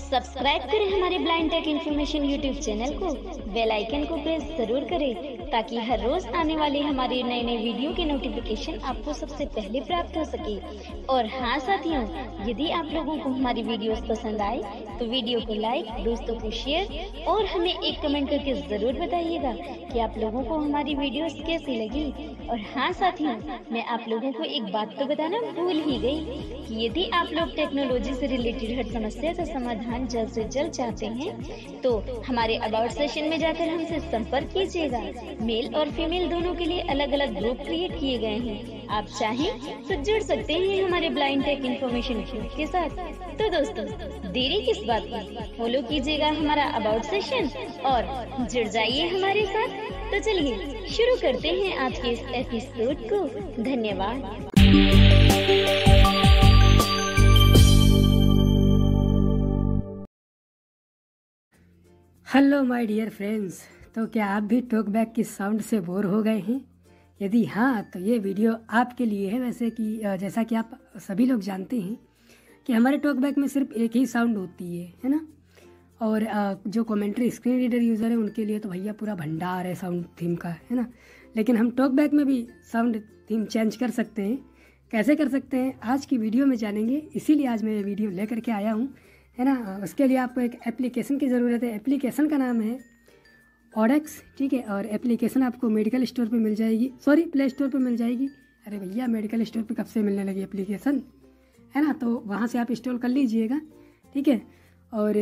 Subscribe करें हमारे blind tech information YouTube channel को, बेल आइकन को प्रेस जरूर करें ताकि हर रोज आने वाले हमारे नए नए वीडियो के नोटिफिकेशन आपको सबसे पहले प्राप्त हो सके। और हाँ साथियों, यदि आप लोगों को हमारी वीडियोस पसंद आए तो वीडियो को लाइक, दोस्तों को शेयर और हमें एक कमेंट करके जरूर बताइएगा कि आप लोगों को हमारी वीडियोस कैसी लगी। और हाँ साथियों, मैं आप लोगों को एक बात तो बताना भूल ही गई कि यदि आप लोग टेक्नोलॉजी से रिलेटेड हर समस्या का समाधान जल्द से जल्द चाहते हैं तो हमारे अबाउट सेशन में जाकर हमसे संपर्क कीजिएगा। मेल और फीमेल दोनों के लिए अलग अलग ग्रुप क्रिएट किए गए हैं। आप चाहें तो जुड़ सकते हैं हमारे ब्लाइंड टेक इन्फॉर्मेशन ग्रुप के साथ। तो दोस्तों, देरी किस बात की, फॉलो कीजिएगा हमारा अबाउट सेशन और जुड़ जाइए हमारे साथ। तो चलिए शुरू करते हैं आज के इस एपिसोड को। धन्यवाद। हेलो माय डियर फ्रेंड्स, तो क्या आप भी टॉकबैक की साउंड से बोर हो गए हैं? यदि हाँ, तो ये वीडियो आपके लिए है। वैसे कि जैसा कि आप सभी लोग जानते हैं कि हमारे टॉकबैक में सिर्फ एक ही साउंड होती है ना। और जो कमेंट्री स्क्रीन रीडर यूज़र है उनके लिए तो भैया पूरा भंडार है साउंड थीम का, है ना। लेकिन हम टॉकबैक में भी साउंड थीम चेंज कर सकते हैं। कैसे कर सकते हैं आज की वीडियो में जानेंगे, इसीलिए आज मैं ये वीडियो लेकर के आया हूँ, है ना। उसके लिए आपको एक एप्लीकेशन की ज़रूरत है। एप्लीकेशन का नाम है ऑडेक्स, ठीक है। और एप्लीकेशन आपको मेडिकल स्टोर पे मिल जाएगी, सॉरी प्ले स्टोर पे मिल जाएगी। अरे भैया, मेडिकल स्टोर पे कब से मिलने लगी एप्लीकेशन, है ना। तो वहाँ से आप इंस्टॉल कर लीजिएगा, ठीक है। और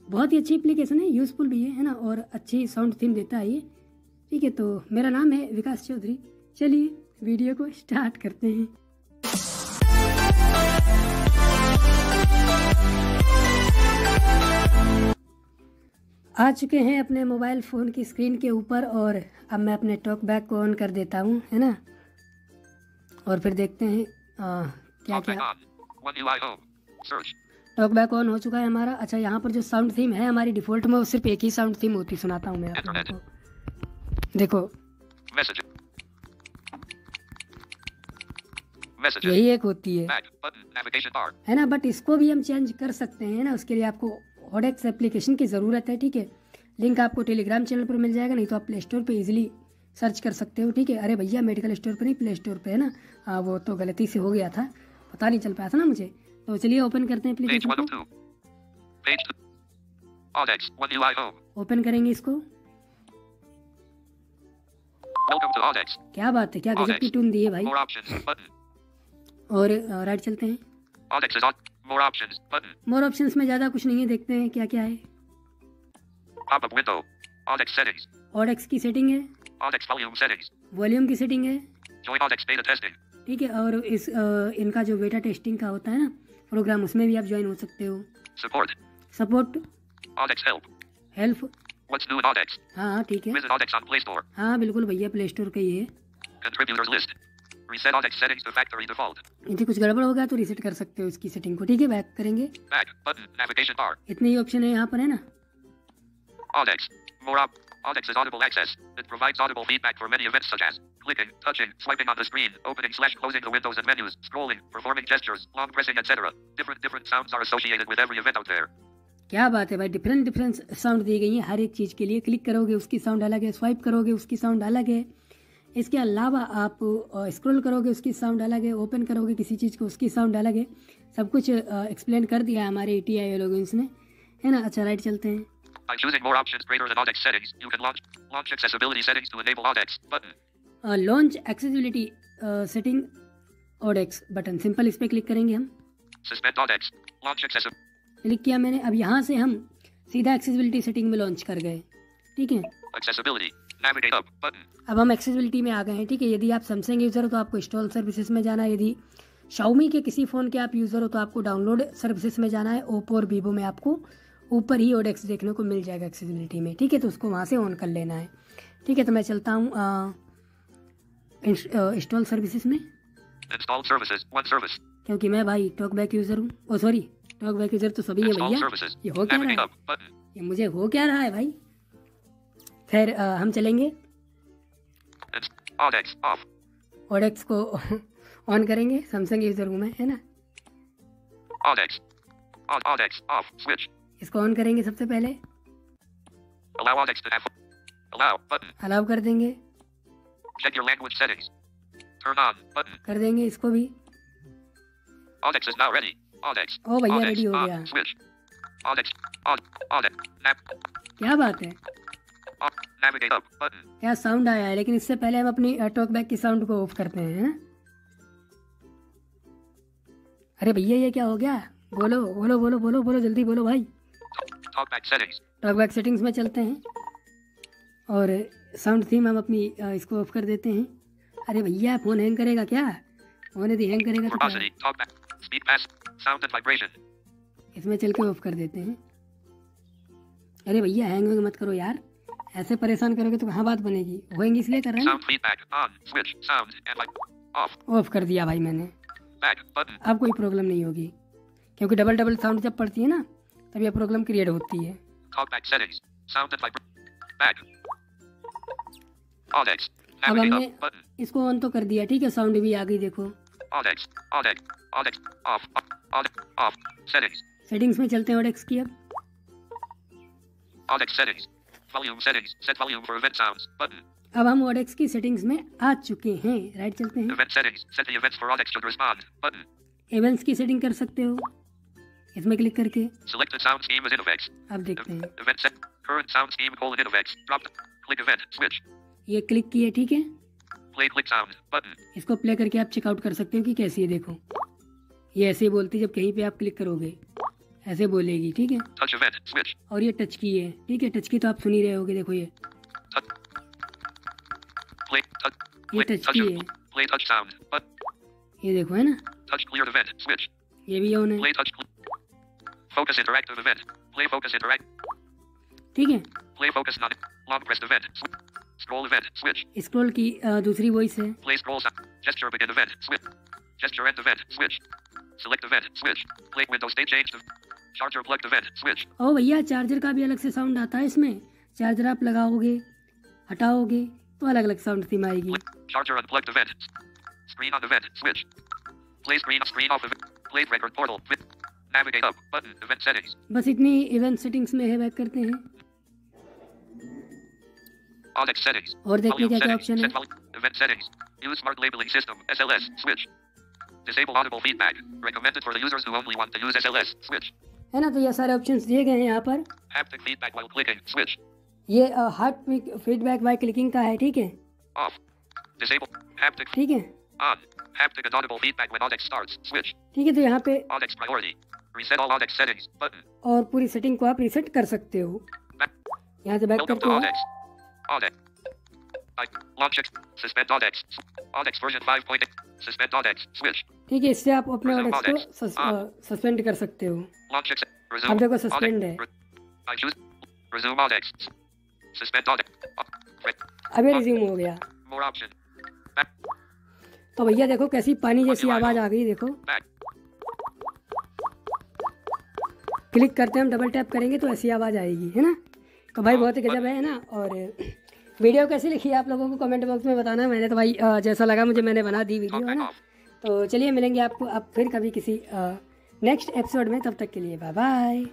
बहुत ही अच्छी एप्लीकेशन है, यूज़फुल भी है ना। और अच्छी साउंड थीम देता है ये, ठीक है। तो मेरा नाम है विकास चौधरी। चलिए वीडियो को स्टार्ट करते हैं। आ चुके हैं अपने मोबाइल फ़ोन की स्क्रीन के ऊपर और अब मैं अपने टॉकबैक को ऑन कर देता हूँ, है ना। और फिर देखते हैं क्या क्या। टॉकबैक ऑन हो चुका है हमारा। अच्छा, यहाँ पर जो साउंड थीम है हमारी डिफ़ॉल्ट में वो सिर्फ एक ही साउंड थीम होती, सुनाता हूँ मैं आप लोगों को। देखो यही एक होती है ना। बट इसको भी हम चेंज कर सकते हैं ना। उसके लिए आपको ऑडेक्स एप्लीकेशन की ज़रूरत है, ठीक है। लिंक आपको टेलीग्राम चैनल पर मिल जाएगा, नहीं तो आप प्ले स्टोर पर इजीली सर्च कर सकते हो, ठीक है। अरे भैया, मेडिकल स्टोर पर नहीं, प्ले स्टोर पर, है ना। वो तो गलती से हो गया था, पता नहीं चल पाया था ना मुझे। तो चलिए ओपन करते हैं एप्लीकेशन को। ओपन करेंगे इसको। क्या बात है, क्या गजब की टून दी है भाई। और राइट चलते हैं। मोर ऑप्शंस में ज़्यादा कुछ नहीं है, देखते हैं क्या क्या है। ऑडेक्स की सेटिंग है, वॉल्यूम की सेटिंग है, ठीक है। और इस इनका जो बेटा टेस्टिंग का होता है ना प्रोग्राम, उसमें भी आप ज्वाइन हो सकते हो। सपोर्ट, हेल्प, हाँ ठीक है, हाँ बिल्कुल भैया, प्ले स्टोर का ही है। यदि कुछ गड़बड़ हो गया तो रीसेट कर सकते हो इसकी सेटिंग को, ठीक है। बैक करेंगे, इतने ही ऑप्शन है यहाँ पर, है ना। Audex is audible access. It provides audible feedback for many events such as clicking, touching, swiping on the screen, opening/closing the windows and menus, scrolling, performing gestures, long pressing, etc. Different sounds are associated with every event out there. क्या बात है भाई, different sound दी गई है हर एक चीज़ के लिए। Click करोगे उसकी साउंड अलग है, स्वाइप करोगे उसकी साउंड अलग है। इसके अलावा आप स्क्रॉल करोगे उसकी साउंड अलग है, ओपन करोगे किसी चीज़ को उसकी साउंड अलग है। सब कुछ एक्सप्लेन कर दिया है हमारे ATI लोगों ने, है ना। अच्छा, राइट चलते हैं। By choosing more options greater than Audex settings, you can launch accessibility settings to enable Audex button. Launch accessibility setting Audex button, simple इस पे क्लिक करेंगे हम। Suspend Audex, launch accessibility. Click किया मैंने। अब यहाँ से हम सीधा एक्सेसिबिलिटी सेटिंग में लॉन्च कर गए, ठीक है। Accessibility, navigate up button. अब हम एक्सेसिबिलिटी में आ गए हैं, ठीक है। यदि आप सैमसंग यूज़र हो तो आपको इंस्टॉल सर्विसेज में जाना है। यदि शाओमी के किसी फ़ोन के आप यूज़र हो तो आपको डाउनलोड सर्विसेज में जाना है। ओप्पो और वीवो में आपको ऊपर ही ऑडेक्स देखने को मिल जाएगा एक्सेसिबिलिटी में, ठीक है। तो उसको वहाँ से ऑन कर लेना है, ठीक है। तो मैं चलता हूँ इंस्टॉल सर्विसेज में। Install services, one service. क्योंकि मैं भाई टॉकबैक यूज़र हूँ। ओ सॉरी, टॉकबैक यूज़र तो सभी है भैया। ये हो क्या रहा है, ये मुझे हो क्या रहा है भाई। फिर हम चलेंगे ऑडेक्स को ऑन करेंगे। सैमसंग यूज़र हूँ मैं, है ना। Audex off switch. इसको ऑन करेंगे सबसे पहले, Allow Audex to have. Allow button. Allow कर देंगे, Check your language settings. Turn on button. कर देंगे इसको भी। Audex is now ready. Audex. ओ भैया Audex रेडी हो on. गया, Switch. Audex. Audex. क्या बात है, Navigate up button. क्या साउंड आया है। लेकिन इससे पहले हम अपनी टॉकबैक की साउंड को ऑफ करते हैं, है ना। अरे भैया ये क्या हो गया, बोलो बोलो बोलो बोलो बोलो, जल्दी बोलो भाई। Talkback settings. टॉकबैक सेटिंग्स में चलते हैं और साउंड थीम हम अपनी इसको ऑफ कर देते हैं। अरे भैया फ़ोन हैंग करेगा क्या, फ़ोन यदि हैंग करेगा तो क्या? Verbosity. Talkback. Speed pass. Sound and vibration. इसमें चल के ऑफ कर देते हैं। अरे भैया हैंग वैंग मत करो यार, ऐसे परेशान करोगे तो कहाँ बात बनेगी, होएंगी इसलिए कर रहे हैं। Sound feedback. On. Switch. Sound and vibe. Off. Of कर दिया भाई मैंने, Back button. अब कोई प्रॉब्लम नहीं होगी, क्योंकि डबल डबल साउंड जब पड़ती है ना तब यह प्रॉब्लम क्रिएट होती है। Talkback settings. Sound and vibration. Back. Audex. अब Navigate हमने up button. इसको ऑन तो कर दिया, ठीक है, साउंड भी आ गई देखो। Audex. Audex. Audex. Off. Audex. Off. Settings. Settings में चलते हैं ऑडेक्स की। अब Audex settings. Volume settings. Set volume for event sounds button. अब हम ऑडेक्स की सेटिंग्स में आ चुके हैं, राइट चलते हैं। Event settings. Set the events for Audex should respond button. Events की सेटिंग कर सकते हो इसमें क्लिक करके। Selected sound scheme is Innovex. अब देखते हैं, Event set. Current sound scheme : Innovex. Drop. Click event. Switch. ये क्लिक किए, ठीक है, Play click sound button. इसको प्ले करके आप चेकआउट कर सकते हो कि कैसी है। देखो ये ऐसे ही बोलती है, जब कहीं पे आप क्लिक करोगे ऐसे बोलेगी, ठीक है। Touch event. Switch. और ये टच की है, ठीक है, टच की तो आप सुन ही रहे होगे, देखो ये Touch. Play touch. ये Play टच touch. की है, Play touch sound. But ये देखो, है ना, touch cleared event. Switch. ये भी ऑन है, Play touch. Focus interactive event. Play focus interact. ठीक है। Play focus not long pressed event. Scroll event. Switch. Scroll की दूसरी वॉइस है, Play scroll sound. Gesture begin event. Switch. Gesture end event. Switch. Select event. Switch. Play window state change. Charger plugged event. Switch. ओ भैया charger का भी अलग से sound आता है इसमें। चार्जर आप लगाओगे हटाओगे तो अलग अलग साउंड थीम आएगी। Charger unplugged event. Screen on event. Switch. Play screen off event. Play record portal. Navigate up button. Event settings. बस इतनी इवेंट सेटिंग्स में है, बैक करते हैं Audex settings. और देखते हैं Volume क्या क्या settings. ऑप्शन है। Set volume. Event settings. Use smart labeling system. SLS. Switch. Disable audible feedback. Recommended for the users who only want to use SLS. Switch. है ना, तो ये सारे ऑप्शंस दिए गए हैं यहाँ पर। Haptic feedback while clicking. Switch. ये हार्ट फीडबैक बाय क्लिकिंग का है, ठीक है, Off. Disable. Haptic. ठीक है, On. Haptic and audible feedback when Audex starts. Switch. ठीक है। तो यहाँ पे Audex priority. Reset all Audex settings. Button. और पूरी सेटिंग को आप रीसेट कर सकते हो। Back. यहाँ से बैक Welcome करते to हैं, Audex. Audex. Launch. Suspend Audex. Audex version 5.8. Suspend Audex. Switch. ठीक है। इससे आप अपने Resume ऑडेक्स को सस्पेंड कर सकते हो। Launch. Resume. अब देखो सस्पेंड है, I choose. Resume Audex. Suspend Audex. अब ये रिज्यूम हो गया। More option. Back. तो भैया देखो कैसी पानी जैसी आवाज़ आ गई, देखो Back. क्लिक करते हैं हम, डबल टैप करेंगे तो ऐसी आवाज़ आएगी, है ना। तो भाई बहुत ही गजब है ना। और वीडियो कैसी लिखी है आप लोगों को कमेंट बॉक्स में बताना। मैंने तो भाई जैसा लगा मुझे मैंने बना दी वीडियो, है ना। तो चलिए मिलेंगे आपको अब फिर कभी किसी नेक्स्ट एपिसोड में, तब तक के लिए बाय बाय।